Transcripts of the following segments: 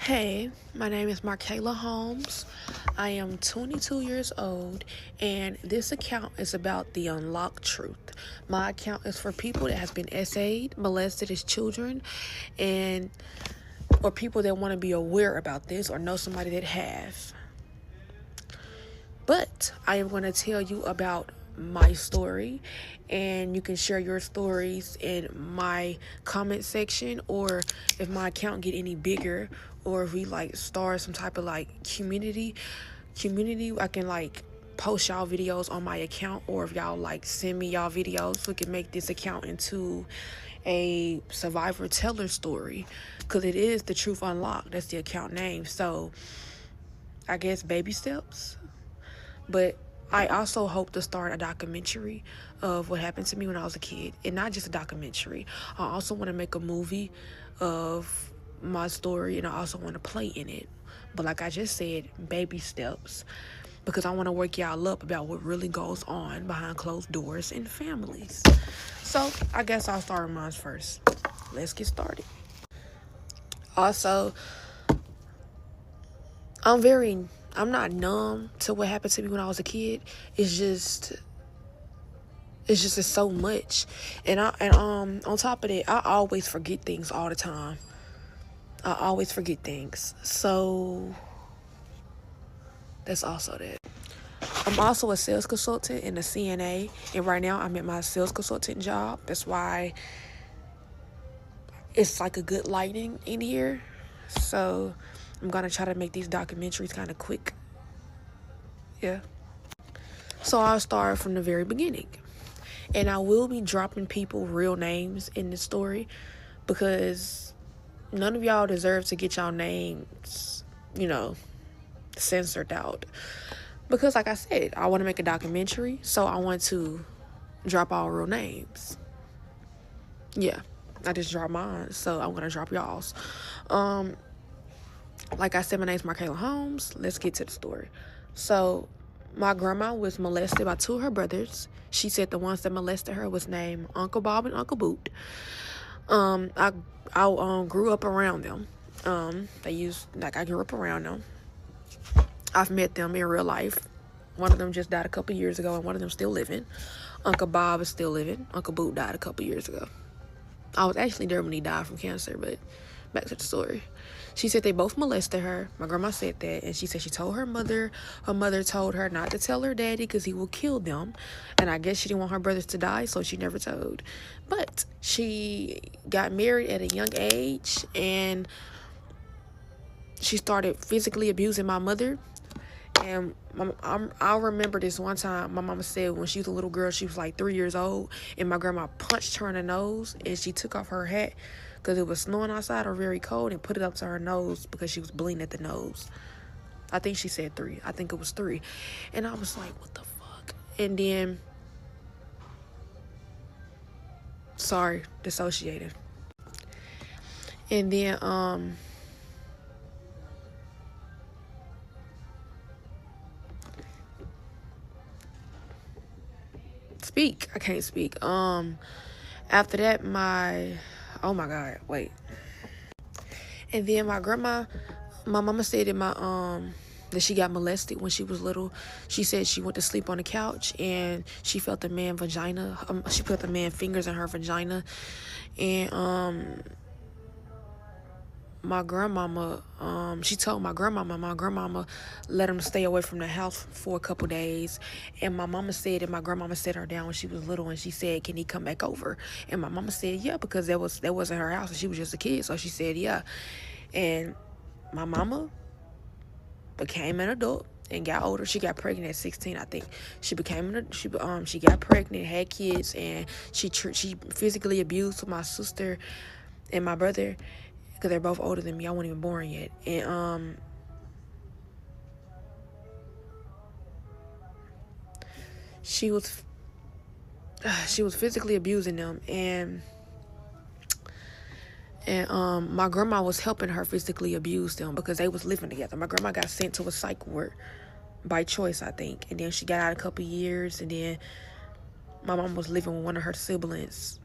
Hey, my name is Markayla Holmes. I am 22 years old, and this account is about the unlocked truth. My account is for people that has been SA'd, molested as children, and or people that want to be aware about this or know somebody that have. But I am going to tell you about my story, and you can share your stories in my comment section, or if my account get any bigger, or if we start some type of community, I can post y'all videos on my account, or if y'all send me y'all videos, we can make this account into a survivor teller story, because it is the Truth Unlocked. That's the account name. So I guess baby steps. But I also hope to start a documentary of what happened to me when I was a kid. And not just a documentary. I also want to make a movie of my story, and I also want to play in it. But like I just said, baby steps. Because I want to work y'all up about what really goes on behind closed doors in families. So I guess I'll start with mine first. Let's get started. Also, I'm not numb to what happened to me when I was a kid. It's so much. And on top of that, I always forget things all the time. I always forget things. So that's also that. I'm also a sales consultant and a CNA, and right now I'm at my sales consultant job. That's why it's like a good lighting in here. So I'm gonna try to make these documentaries kind of quick. Yeah. So I'll start from the very beginning. And I will be dropping people real names in this story, because none of y'all deserve to get y'all names, censored out. Because like I said, I want to make a documentary, so I want to drop all real names. Yeah, I just dropped mine, so I'm going to drop y'all's. Like I said, my name's Markayla Holmes. Let's get to the story. So my grandma was molested by two of her brothers. She said the ones that molested her was named Uncle Bob and Uncle Boot. I grew up around them. I grew up around them. I've met them in real life. One of them just died a couple years ago, and one of them still living. Uncle Bob is still living. Uncle Boot died a couple years ago. I was actually there when he died from cancer, but back to the story. She said they both molested her. My grandma said that, and she said she told her mother. Her mother told her not to tell her daddy because he will kill them. And I guess she didn't want her brothers to die, so she never told. But she got married at a young age, and she started physically abusing my mother. And I remember this one time my mama said when she was a little girl, she was like 3 years old, and my grandma punched her in the nose, and she took off her hat because it was snowing outside or very cold, and put it up to her nose because she was bleeding at the nose. I think she said 3. I think it was 3. And I was like, what the fuck? And then, sorry, dissociated. And then, I can't speak. After that, oh my God, wait. And then my mama said that she got molested when she was little. She said she went to sleep on the couch and she felt the man vagina. She put the man fingers in her vagina, and my grandmama, she told my grandmama let him stay away from the house for a couple days. And my mama said that my grandmama sat her down when she was little, and she said, can he come back over? And my mama said, yeah, because that wasn't her house and she was just a kid. So she said, yeah. And my mama became an adult and got older. She got pregnant at 16, I think. She got pregnant, had kids, and she physically abused my sister and my brother, because they're both older than me. I wasn't even born yet. And she was physically abusing them, and my grandma was helping her physically abuse them because they was living together. My grandma got sent to a psych ward by choice, I think, and then she got out a couple years, and then my mom was living with one of her siblings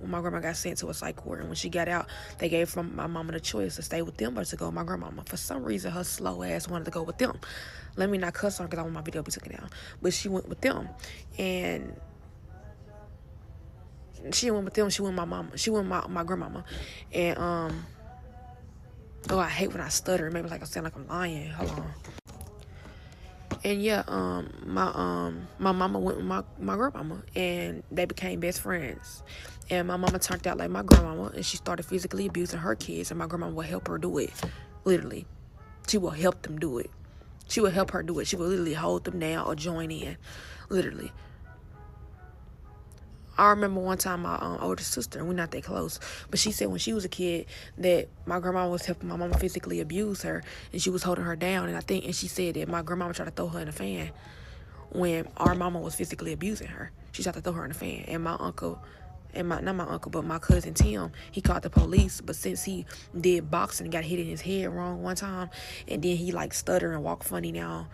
when my grandma got sent to a psych ward. And when she got out, they gave my mama the choice to stay with them or to go with my grandmama. For some reason, her slow ass wanted to go with them. Let me not cuss on her because I want my video to be taken down. But she went with them. And she went with them. She went with my mama. She went with my grandmama. And, oh, I hate when I stutter. It made me like I sound like I'm lying. Hold on. And yeah, my mama went with my grandmama, and they became best friends. And my mama turned out like my grandmama, and she started physically abusing her kids, and my grandmama would help her do it. Literally. She will help them do it. She would help her do it. She would literally hold them down or join in. Literally. I remember one time my older sister, and we're not that close, but she said when she was a kid that my grandma was helping my mama physically abuse her, and she was holding her down. And she said that my grandma tried to throw her in a fan when our mama was physically abusing her. She tried to throw her in a fan. And my uncle, not my uncle, but my cousin Tim, he called the police. But since he did boxing and got hit in his head wrong one time, and then he like stutter and walk funny now,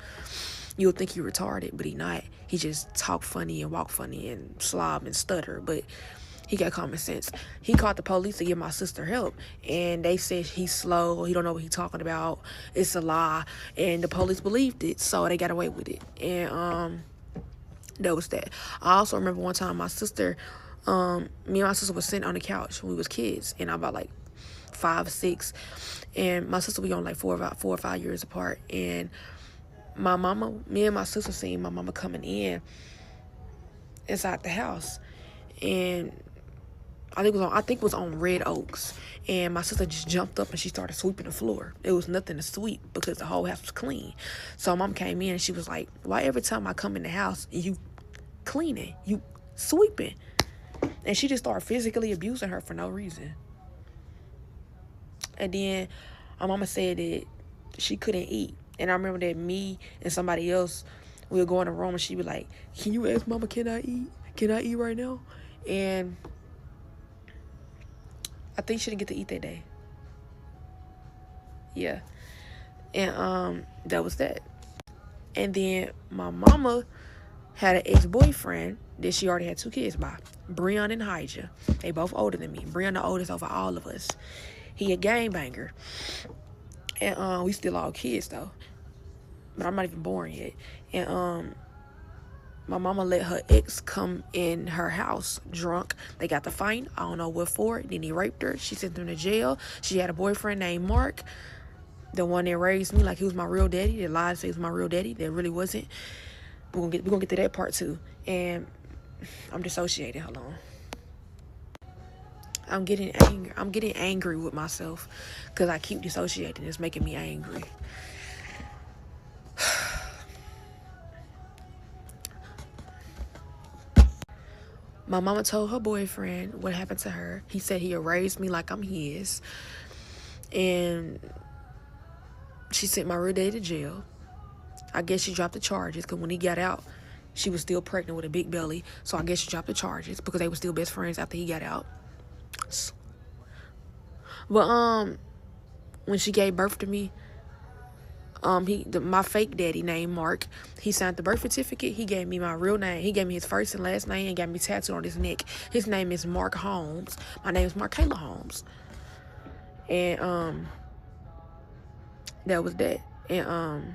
you'll think he retarded, but he not. He just talk funny and walk funny and slob and stutter, but he got common sense. He called the police to give my sister help, and they said he's slow, he don't know what he's talking about, it's a lie, and the police believed it, so they got away with it. And that was that. I also remember one time my sister, me and my sister was sitting on the couch when we was kids, and I'm about like 5 or 6, and my sister, we on like 4 or 5 years apart, and my mama, me and my sister seen my mama coming inside the house, and I think it was on Red Oaks, and my sister just jumped up and she started sweeping the floor. There was nothing to sweep because the whole house was clean. So mom came in and she was like, "Why every time I come in the house, you cleaning, you sweeping?" And she just started physically abusing her for no reason. And then my mama said that she couldn't eat. And I remember that me and somebody else, we would go in the room and she'd be like, "Can you ask mama, can I eat? Can I eat right now?" And I think she didn't get to eat that day. Yeah. And that was that. And then my mama had an ex-boyfriend that she already had 2 kids by, Breon and Hija. They both older than me. Breon the oldest over all of us. He a gangbanger. And we still all kids though. But I'm not even born yet. And my mama let her ex come in her house drunk. They got the fight. I don't know what for. Then he raped her. She sent him to jail. She had a boyfriend named Mark, the one that raised me like he was my real daddy. That lied to say he was my real daddy. That really wasn't. We're gonna get to that part too. And I'm dissociated. Hold on. I'm getting angry with myself because I keep dissociating. It's making me angry. My mama told her boyfriend what happened to her. He said he raised me like I'm his. And she sent my real daddy to jail. I guess she dropped the charges because when he got out, she was still pregnant with a big belly. So I guess she dropped the charges because they were still best friends after he got out. But when she gave birth to me, my fake daddy named Mark, he signed the birth certificate. He gave me my real name. He gave me his first and last name and got me tattooed on his neck. His name is Mark Holmes. My name is Markayla Holmes. And that was that. And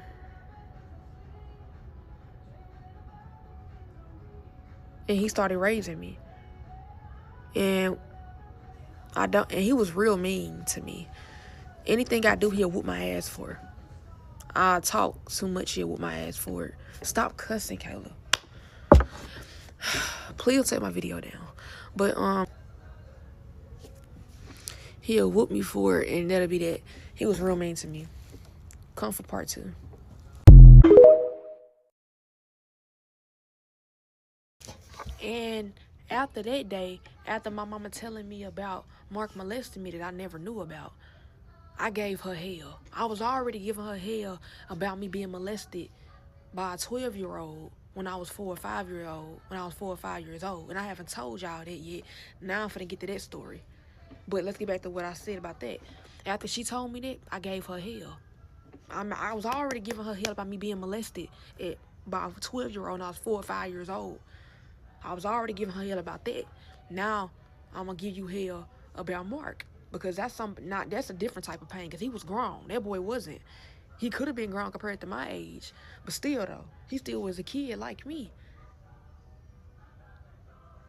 he started raising me. And he was real mean to me. Anything I do, he'll whoop my ass for. I talk too much, he'll whoop my ass for it. Stop cussing, Kayla. Please take my video down. But he'll whoop me for it, and that'll be that. He was real mean to me. Come for part 2. And after that day, after my mama telling me about Mark molesting me that I never knew about, I gave her hell. I was already giving her hell about me being molested by a 12-year-old when I was 4 or 5 years old. And I haven't told y'all that yet. Now I'm finna get to that story. But let's get back to what I said about that. After she told me that, I gave her hell. I was already giving her hell about me being molested by a 12-year-old when I was 4 or 5 years old. I was already giving her hell about that. Now I'm gonna give you hell about Mark. Because that's a different type of pain, because he was grown. That boy wasn't. He could have been grown compared to my age. But still though, he still was a kid like me.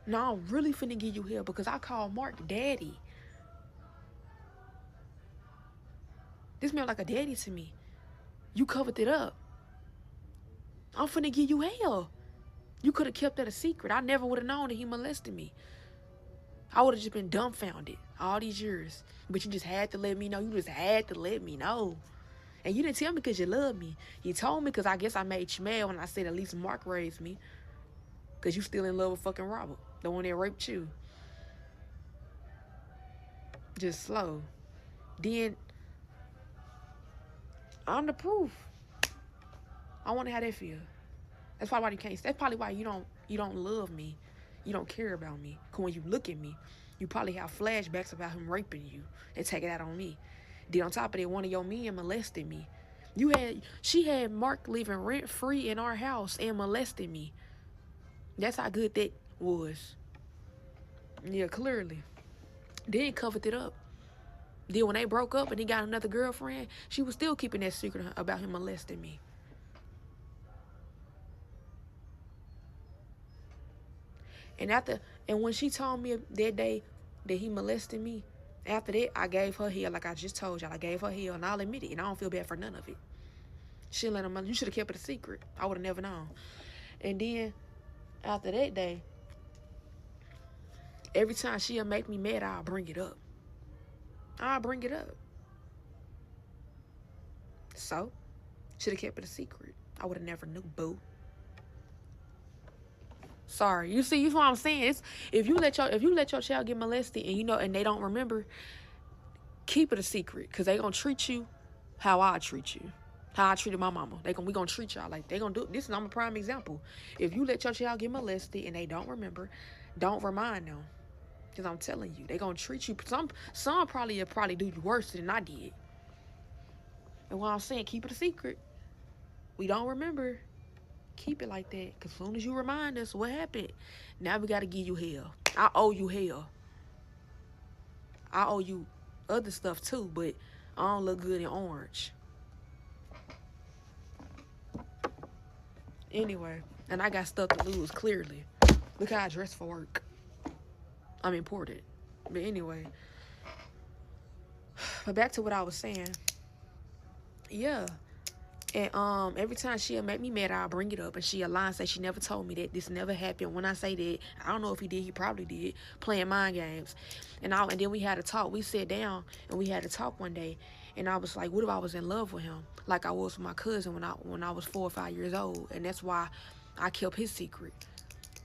No, I'm really finna give you hell because I call Mark daddy. This man like a daddy to me. You covered it up. I'm finna give you hell. You could have kept that a secret. I never would have known that he molested me. I would have just been dumbfounded all these years. But you just had to let me know. You just had to let me know. And you didn't tell me because you loved me. You told me because I guess I made you mad when I said at least Mark raised me. Because you still in love with fucking Robert, the one that raped you. Just slow. Then, I'm the proof. I wonder how that feel. That's probably why you can't. That's probably why you don't love me. You don't care about me. Cause when you look at me, you probably have flashbacks about him raping you and take it out on me. Then on top of that, one of your men molested me. She had Mark living rent free in our house and molested me. That's how good that was. Yeah, clearly. Then covered it up. Then when they broke up and he got another girlfriend, she was still keeping that secret about him molesting me. And when she told me that day that he molested me, after that I gave her hell, like I just told y'all. I gave her hell, and I'll admit it, and I don't feel bad for none of it. She let him know. You should have kept it a secret. I would have never known. And then after that day, every time she'll make me mad, I'll bring it up. So, should have kept it a secret. I would have never knew, boo. Sorry. You see what I'm saying? If you let your child get molested and they don't remember, keep it a secret, because they gonna treat you how I treat you. How I treated my mama. We gonna treat y'all like they gonna do this. I'm a prime example. If you let your child get molested and they don't remember, don't remind them. Because I'm telling you, they gonna treat you. Some probably do you worse than I did. And what I'm saying, keep it a secret. We don't remember. Keep it like that. Because as soon as you remind us what happened, now we got to give you hell. I owe you hell. I owe you other stuff too, but I don't look good in orange. Anyway, and I got stuff to lose, clearly. Look how I dress for work. I'm important. But anyway. But back to what I was saying. Yeah. And every time she'll make me mad, I'll bring it up, and she'll lie and say she never told me that. This never happened. When I say that, I don't know if he did. He probably did, playing mind games. And then we had a talk. We sat down and we had a talk one day, and I was like, what if I was in love with him like I was with my cousin when I was 4 or 5 years old? And that's why I kept his secret.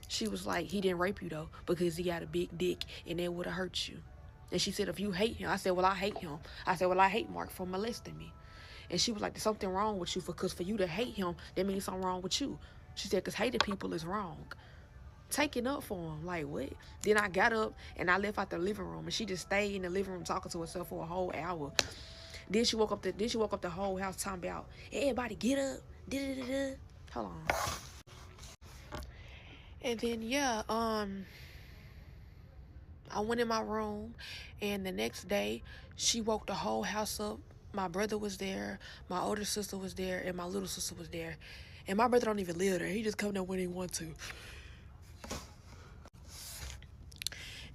She was like, he didn't rape you though, because he got a big dick and it would have hurt you. And she said, if you hate him, I said, well, I hate him. I said, well, I hate Mark for molesting me. And she was like, there's something wrong with you, because for you to hate him, that means something wrong with you. She said, because hating people is wrong. Taking up for him, like what? Then I got up and I left out the living room, and she just stayed in the living room talking to herself for a whole hour. Then she woke up the whole house talking about, everybody get up. Da-da-da-da. Hold on. And then I went in my room, and the next day she woke the whole house up. My brother was there, my older sister was there, and my little sister was there. And my brother don't even live there. He just come there when he want to.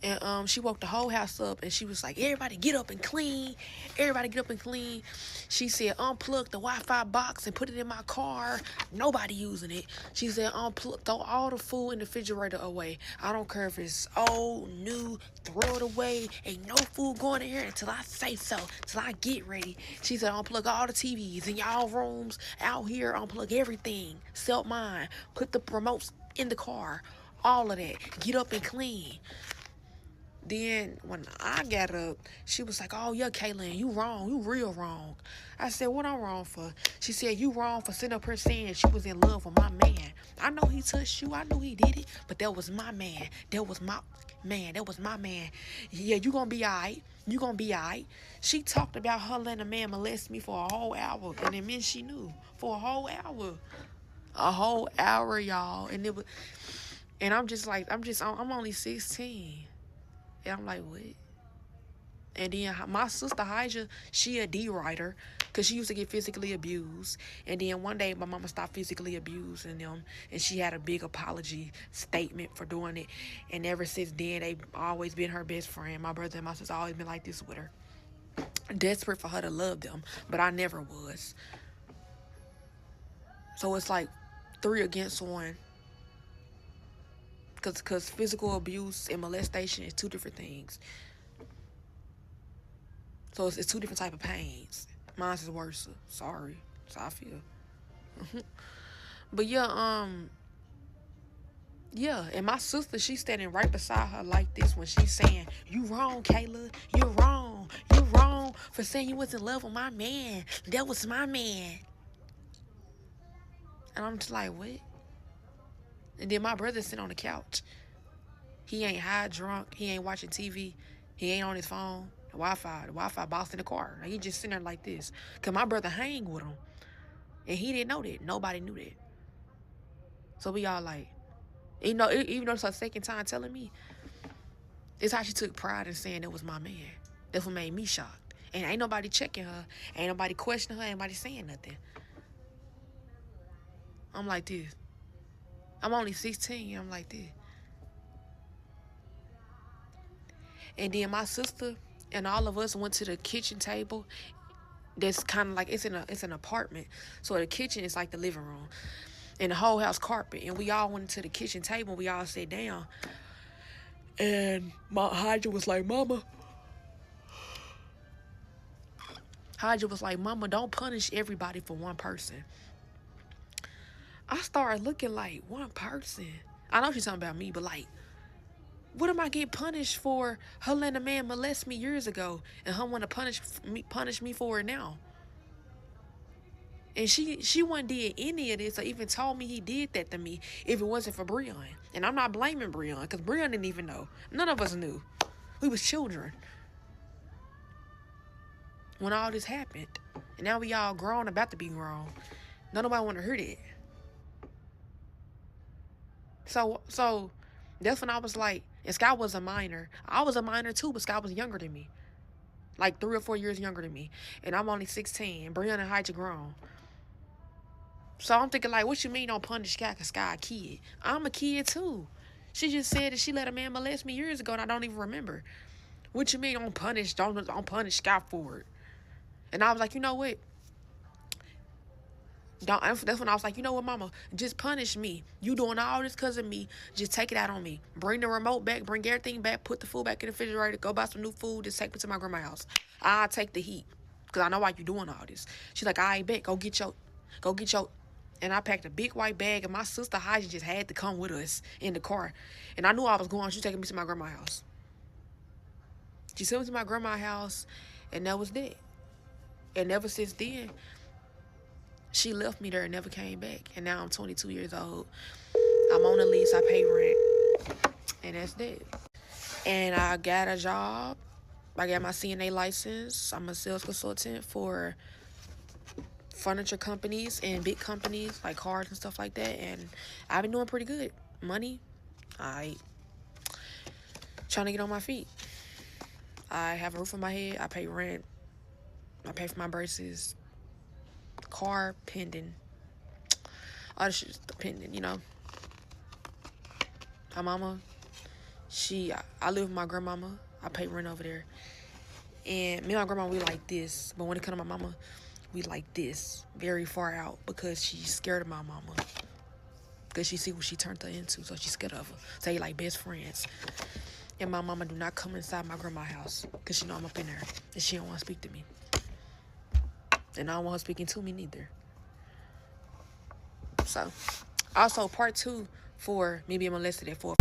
And she woke the whole house up, and she was like, everybody get up and clean. Everybody get up and clean. She said, unplug the Wi-Fi box and put it in my car. Nobody using it. She said, throw all the food in the refrigerator away. I don't care if it's old, new, throw it away. Ain't no food going in here until I say so, until I get ready. She said, unplug all the TVs in y'all rooms. Out here, unplug everything. Sell mine. Put the remotes in the car. All of that. Get up and clean. Then when I got up, she was like, oh, yeah, Kaylin, you wrong. You real wrong. I said, what I'm wrong for? She said, you wrong for sitting up here saying she was in love with my man. I know he touched you. I knew he did it. But that was my man. That was my man. That was my man. Yeah, you gonna be all right. You gonna be all right. She talked about her letting a man molest me for a whole hour. And it meant she knew. For a whole hour. A whole hour, y'all. And I'm just like, I'm only 16. And I'm like, what? And then my sister Hija, she a D writer, because she used to get physically abused. And then one day my mama stopped physically abusing them, and she had a big apology statement for doing it. And ever since then, they've always been her best friend. My brother and my sister always been like this with her. Desperate for her to love them, but I never was. So it's like 3 against 1. Because physical abuse and molestation is 2 different things. So it's 2 different type of pains. Mine's is worse. Sorry. That's how I feel. But yeah, and my sister, she's standing right beside her like this when she's saying, "You wrong, Kayla. You're wrong. You're wrong for saying you was in love with my man. That was my man." And I'm just like, what? And then my brother sitting on the couch. He ain't high, drunk. He ain't watching TV. He ain't on his phone. The Wi-Fi box in the car. Like, he just sitting there like this. Because my brother hang with him. And he didn't know that. Nobody knew that. So we all like, even though it's her second time telling me, it's how she took pride in saying it was my man. That's what made me shocked. And ain't nobody checking her. Ain't nobody questioning her. Ain't nobody saying nothing. I'm like this. I'm only 16. I'm like this. And then my sister and all of us went to the kitchen table. That's kind of like, it's an apartment. So the kitchen is like the living room. And the whole house carpet. And we all went to the kitchen table. We all sat down. And my Hija was like, Mama. Hija was like, Mama, don't punish everybody for one person. I started looking like, one person? I know she's talking about me, but like, what am I getting punished for? Her letting a man molest me years ago, and her want to punish me for it now. And she wouldn't did any of this or even told me he did that to me if it wasn't for Breon. And I'm not blaming Breon, because Breon didn't even know. None of us knew. We was children when all this happened. And now we all grown, about to be grown. Nobody want to hear that. So that's when I was like, and Sky was a minor. I was a minor too, but Sky was younger than me. Like 3 or 4 years younger than me. And I'm only 16. And Breon and Hija grown. So I'm thinking like, what you mean don't punish Sky because Sky a kid? I'm a kid too. She just said that she let a man molest me years ago and I don't even remember. What you mean don't punish Sky for it? And I was like, you know what? That's when I was like, you know what, Mama? Just punish me. You doing all this because of me. Just take it out on me. Bring the remote back. Bring everything back. Put the food back in the refrigerator. Go buy some new food. Just take me to my grandma's house. I'll take the heat because I know why you doing all this. She's like, I ain't bet. Go get your. And I packed a big white bag, and my sister Hija just had to come with us in the car. And I knew I was going. She was taking me to my grandma's house. She sent me to my grandma's house, and that was that. And ever since then, she left me there and never came back. And now I'm 22 years old. I'm on a lease. I pay rent. And that's that. And I got a job. I got my CNA license. I'm a sales consultant for furniture companies and big companies like cars and stuff like that. And I've been doing pretty good. Money, trying to get on my feet. I have a roof on my head. I pay rent. I pay for my braces. Car, pending. All this shit's pending, you know. My mama, I live with my grandmama. I pay rent over there. And me and my grandma, we like this. But when it comes to my mama, we like this. Very far out. Because she's scared of my mama. Because she see what she turned her into. So she's scared of her. So they like best friends. And my mama do not come inside my grandma's house. Because she know I'm up in there. And she don't want to speak to me. And I don't want her speaking to me neither. So, also part 2 for me being molested at 4.